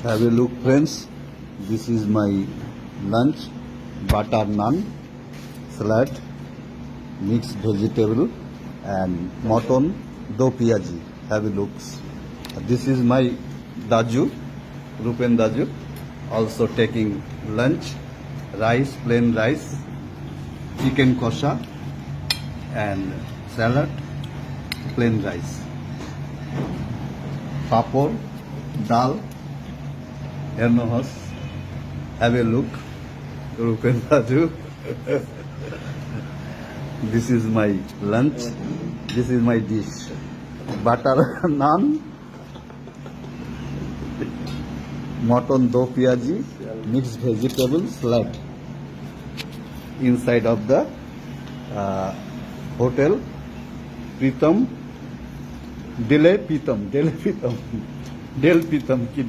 Have a look, friends. This is my lunch: butter naan, salad, mixed vegetable, and mutton do piyaji. Have a look. This is my Daju, Rupen Daju, also taking lunch: rice, plain rice, chicken kosha, and salad, plain rice, papor, dal. Ernohos. Have a look, Rupen Daju. This is my lunch. This is my dish: butter naan, mutton do piyaji, mixed vegetable salad. Inside of the hotel Pritam, Del Pitam, Del Pitam, Del Pitam ki